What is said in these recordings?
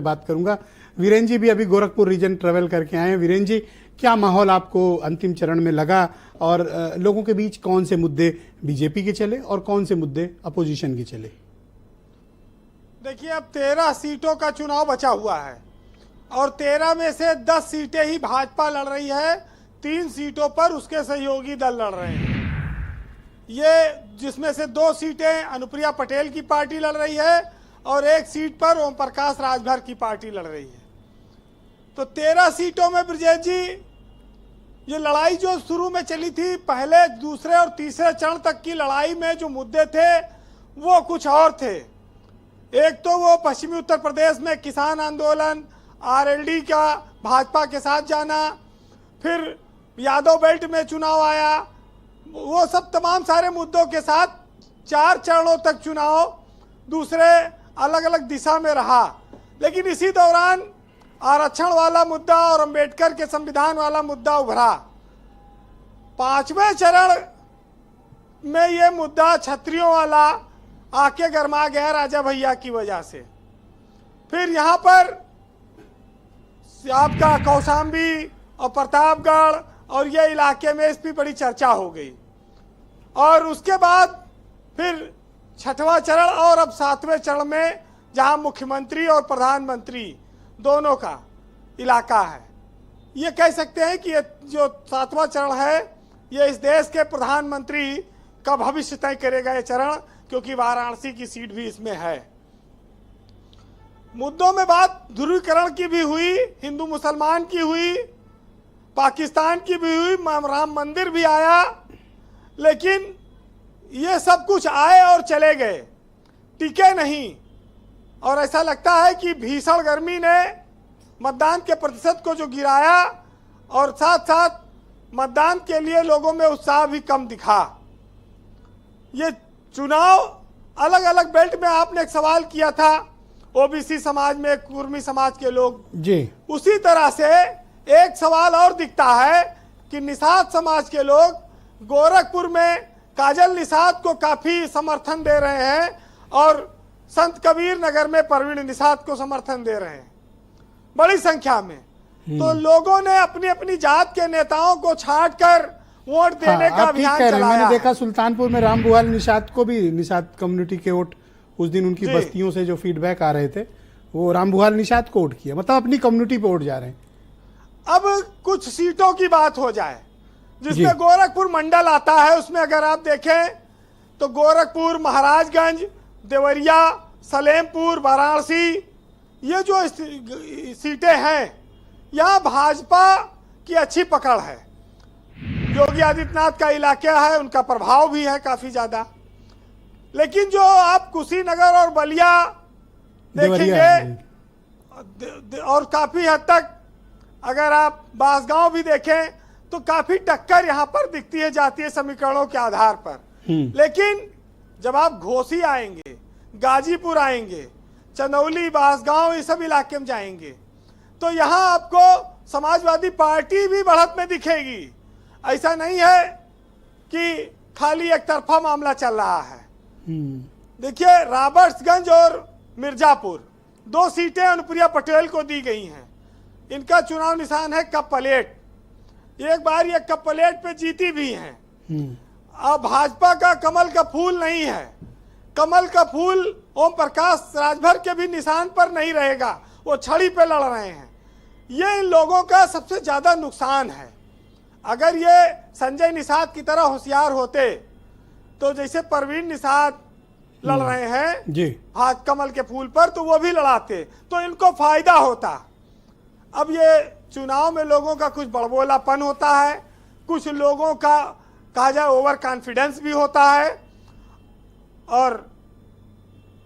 बात करूंगा। वीरेन जी भी अभी गोरखपुर रीजन ट्रेवल करके आए हैं। वीरेन जी, क्या माहौल आपको अंतिम चरण में लगा और लोगों के बीच कौन से मुद्दे बीजेपी के चले और कौन से मुद्दे अपोजिशन के चले? देखिए, अब 13 सीटों का चुनाव बचा हुआ है और 13 में से 10 सीटें ही भाजपा लड़ रही है, 3 सीटों पर उसके सहयोगी दल लड़ रहे हैं। ये जिसमें से 2 सीटें अनुप्रिया पटेल की पार्टी लड़ रही है और 1 सीट पर ओम प्रकाश राजभर की पार्टी लड़ रही है। तो 13 सीटों में ब्रजेश जी, ये लड़ाई जो शुरू में चली थी, पहले दूसरे और तीसरे चरण तक की लड़ाई में जो मुद्दे थे वो कुछ और थे। एक तो वो पश्चिमी उत्तर प्रदेश में किसान आंदोलन, आरएलडी का भाजपा के साथ जाना, फिर यादव बेल्ट में चुनाव आया, वो सब तमाम सारे मुद्दों के साथ 4 चरणों तक चुनाव दूसरे अलग अलग दिशा में रहा। लेकिन इसी दौरान आरक्षण वाला मुद्दा और अंबेडकर के संविधान वाला मुद्दा उभरा। 5वें चरण में ये मुद्दा क्षत्रियों वाला आके गरमा गया राजा भैया की वजह से। फिर यहाँ पर आपका कौशाम्बी और प्रतापगढ़ और ये इलाके में इस पर बड़ी चर्चा हो गई और उसके बाद फिर 6वां चरण और अब 7वें चरण में जहां मुख्यमंत्री और प्रधानमंत्री दोनों का इलाका है। ये कह सकते हैं कि ये जो 7वां चरण है ये इस देश के प्रधानमंत्री का भविष्य तय करेगा ये चरण, क्योंकि वाराणसी की सीट भी इसमें है। मुद्दों में बात ध्रुवीकरण की भी हुई, हिंदू मुसलमान की हुई, पाकिस्तान की भी हुई, राम मंदिर भी आया, लेकिन ये सब कुछ आए और चले गए, टिके नहीं। और ऐसा लगता है कि भीषण गर्मी ने मतदान के प्रतिशत को जो गिराया और साथ साथ मतदान के लिए लोगों में उत्साह भी कम दिखा। ये चुनाव अलग अलग बेल्ट में आपने एक सवाल किया था, ओबीसी समाज में, कुर्मी समाज के लोग जी, उसी तरह से एक सवाल और दिखता है कि निषाद समाज के लोग गोरखपुर में काजल निषाद को काफी समर्थन दे रहे हैं और संत कबीर नगर में परवीन निषाद को समर्थन दे रहे हैं बड़ी संख्या में। तो लोगों ने अपनी अपनी जात के नेताओं को छांटकर वोट देने का अभियान चलाया। मैंने देखा सुल्तानपुर में रामबुहाल निषाद को भी, निषाद कम्युनिटी के वोट उस दिन उनकी बस्तियों से जो फीडबैक आ रहे थे वो रामबुहाल निषाद को वोट किया, मतलब अपनी कम्युनिटी पे वोट जा रहे हैं। अब कुछ सीटों की बात हो जाए जिसमें गोरखपुर मंडल आता है, उसमें अगर आप देखें तो गोरखपुर, महाराजगंज, देवरिया, सलेमपुर, वाराणसी, ये जो सीटें हैं यहाँ भाजपा की अच्छी पकड़ है। योगी आदित्यनाथ का इलाका है, उनका प्रभाव भी है काफी ज्यादा। लेकिन जो आप कुशीनगर और बलिया देखेंगे और काफी हद तक अगर आप बांसगांव भी देखें तो काफी टक्कर यहाँ पर दिखती है जातीय समीकरणों के आधार पर। लेकिन जब आप घोसी आएंगे, गाजीपुर आएंगे, चंदौली, बांसगांव, ये सब इलाके में जाएंगे तो यहाँ आपको समाजवादी पार्टी भी बढ़त में दिखेगी। ऐसा नहीं है कि खाली एक तरफा मामला चल रहा है। देखिए, रॉबर्ट्सगंज और मिर्जापुर 2 सीटें अनुप्रिया पटेल को दी गई हैं। इनका चुनाव निशान है कप प्लेट। एक बार ये कप प्लेट पे जीती भी हैं। अब भाजपा का कमल का फूल नहीं है। कमल का फूल ओम प्रकाश राजभर के भी निशान पर नहीं रहेगा, वो छड़ी पे लड़ रहे हैं। ये इन लोगों का सबसे ज्यादा नुकसान है। अगर ये संजय निषाद की तरह होशियार होते तो जैसे परवीन निषाद लड़ रहे हैं जी हाथ कमल के फूल पर, तो वो भी लड़ाते तो इनको फायदा होता। अब ये चुनाव में लोगों का कुछ बड़बोलापन होता है, कुछ लोगों का कहा जाए ओवर कॉन्फिडेंस भी होता है और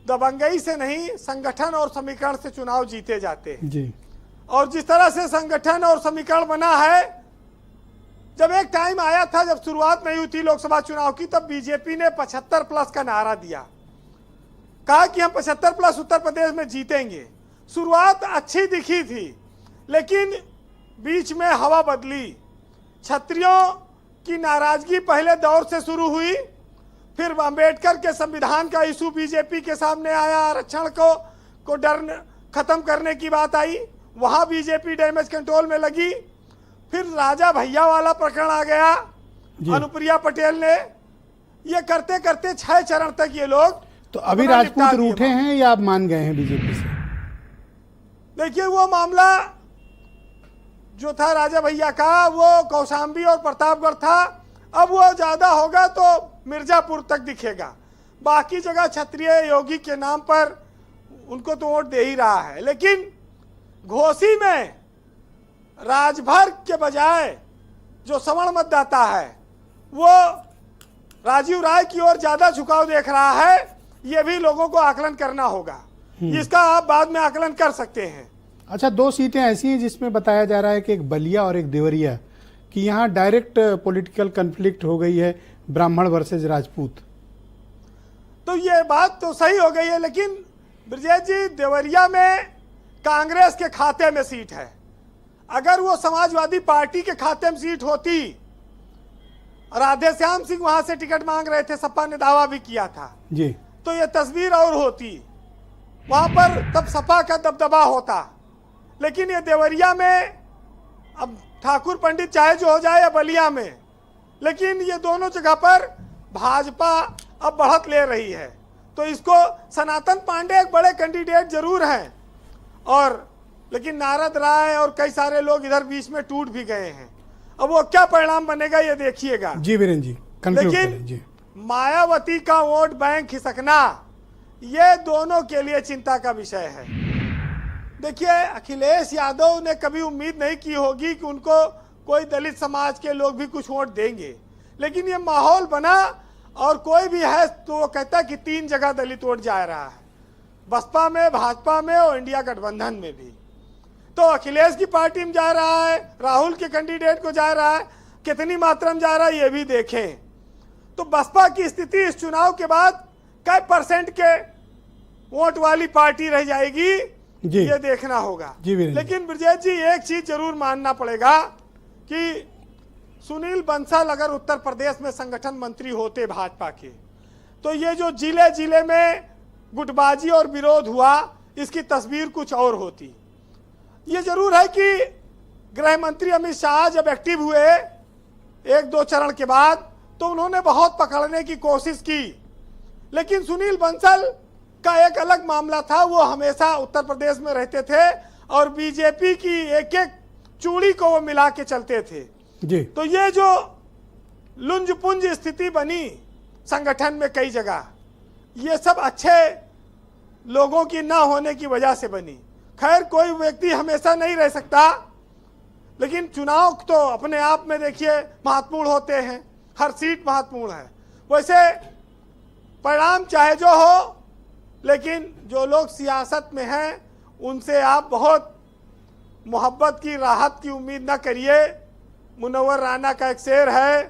दबंगई से नहीं, संगठन और समीकरण से चुनाव जीते जाते हैं जी। और जिस तरह से संगठन और समीकरण बना है, जब एक टाइम आया था जब शुरुआत नहीं हुई थी लोकसभा चुनाव की, तब बीजेपी ने 75+ का नारा दिया, कहा कि हम 75+ उत्तर प्रदेश में जीतेंगे। शुरुआत अच्छी दिखी थी, लेकिन बीच में हवा बदली। क्षत्रियों की नाराजगी पहले दौर से शुरू हुई, फिर अंबेडकर के संविधान का इशू बीजेपी के सामने आया, आरक्षण को डर खत्म करने की बात आई, वहां बीजेपी डैमेज कंट्रोल में लगी। फिर राजा भैया वाला प्रकरण आ गया, अनुप्रिया पटेल ने, ये करते करते 6 चरण तक ये लोग तो अभी राजपूत रूठे हैं या आप मान गए हैं बीजेपी से? देखिए, वो मामला जो था राजा भैया का, वो कौशाम्बी और प्रतापगढ़ था। अब वो ज्यादा होगा तो मिर्जापुर तक दिखेगा, बाकी जगह क्षत्रिय योगी के नाम पर उनको तो वोट दे ही रहा है। लेकिन घोसी में राजभर के बजाय जो सवर्ण मतदाता है वो राजीव राय की ओर ज्यादा झुकाव देख रहा है। ये भी लोगों को आकलन करना होगा, इसका आप बाद में आकलन कर सकते हैं। अच्छा, 2 सीटें ऐसी हैं जिसमें बताया जा रहा है कि एक बलिया और एक देवरिया, कि यहाँ डायरेक्ट पॉलिटिकल कन्फ्लिक्ट हो गई है, ब्राह्मण वर्सेज राजपूत। तो ये बात तो सही हो गई है, लेकिन ब्रजेश जी, देवरिया में कांग्रेस के खाते में सीट है। अगर वो समाजवादी पार्टी के खाते में सीट होती, राधेश्याम सिंह वहां से टिकट मांग रहे थे, सपा ने दावा भी किया था जी, तो ये तस्वीर और होती, वहां पर तब सपा का दबदबा होता। लेकिन ये देवरिया में अब ठाकुर पंडित चाहे जो हो जाए या बलिया में, लेकिन ये दोनों जगह पर भाजपा अब बढ़त ले रही है। तो इसको सनातन पांडे एक बड़े कैंडिडेट जरूर हैं, और लेकिन नारद राय और कई सारे लोग इधर बीच में टूट भी गए हैं। अब वो क्या परिणाम बनेगा ये देखिएगा। जी वीरेंद्र जी, कंक्लूड करें। लेकिन जी, मायावती का वोट बैंक खिसकना ये दोनों के लिए चिंता का विषय है। देखिए, अखिलेश यादव ने कभी उम्मीद नहीं की होगी कि उनको कोई दलित समाज के लोग भी कुछ वोट देंगे, लेकिन ये माहौल बना और कोई भी है तो वो कहता कि 3 जगह दलित वोट जा रहा है, बसपा में, भाजपा में और इंडिया गठबंधन में भी। तो अखिलेश की पार्टी में जा रहा है, राहुल के कैंडिडेट को जा रहा है, कितनी मात्रा में जा रहा है ये भी देखें। तो बसपा की स्थिति इस चुनाव के बाद कई % के वोट वाली पार्टी रह जाएगी, ये देखना होगा। लेकिन ब्रजेश जी, एक चीज जरूर मानना पड़ेगा कि सुनील बंसल अगर उत्तर प्रदेश में संगठन मंत्री होते भाजपा के, तो ये जो जिले जिले में गुटबाजी और विरोध हुआ, इसकी तस्वीर कुछ और होती। ये जरूर है कि गृह मंत्री अमित शाह जब एक्टिव हुए 1-2 चरण के बाद, तो उन्होंने बहुत पकड़ने की कोशिश की, लेकिन सुनील बंसल का एक अलग मामला था। वो हमेशा उत्तर प्रदेश में रहते थे और बीजेपी की एक एक चूड़ी को वो मिला के चलते थे जी। तो ये जो लुंज पुंज स्थिति बनी संगठन में कई जगह, ये सब अच्छे लोगों की ना होने की वजह से बनी। खैर, कोई व्यक्ति हमेशा नहीं रह सकता, लेकिन चुनाव तो अपने आप में देखिए महत्वपूर्ण होते हैं, हर सीट महत्वपूर्ण है। वैसे परिणाम चाहे जो हो, लेकिन जो लोग सियासत में हैं उनसे आप बहुत मोहब्बत की, राहत की उम्मीद ना करिए। मुनव्वर राना का एक शेर है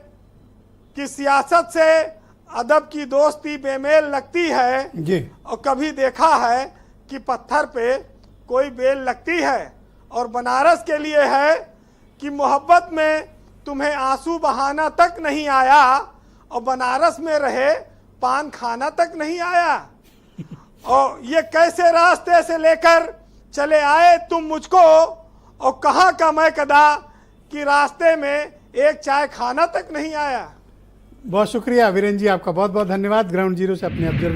कि सियासत से अदब की दोस्ती बेमेल लगती है जी, और कभी देखा है कि पत्थर पे कोई बेल लगती है। और बनारस के लिए है कि मोहब्बत में तुम्हें आंसू बहाना तक नहीं आया और बनारस में रहे पान खाना तक नहीं आया। और ये कैसे रास्ते से लेकर चले आए तुम मुझको, और कहाँ का मैं कदा कि रास्ते में एक चाय खाना तक नहीं आया। बहुत शुक्रिया वीरेंद्र जी, आपका बहुत बहुत धन्यवाद। ग्राउंड जीरो से अपने ऑब्जर्व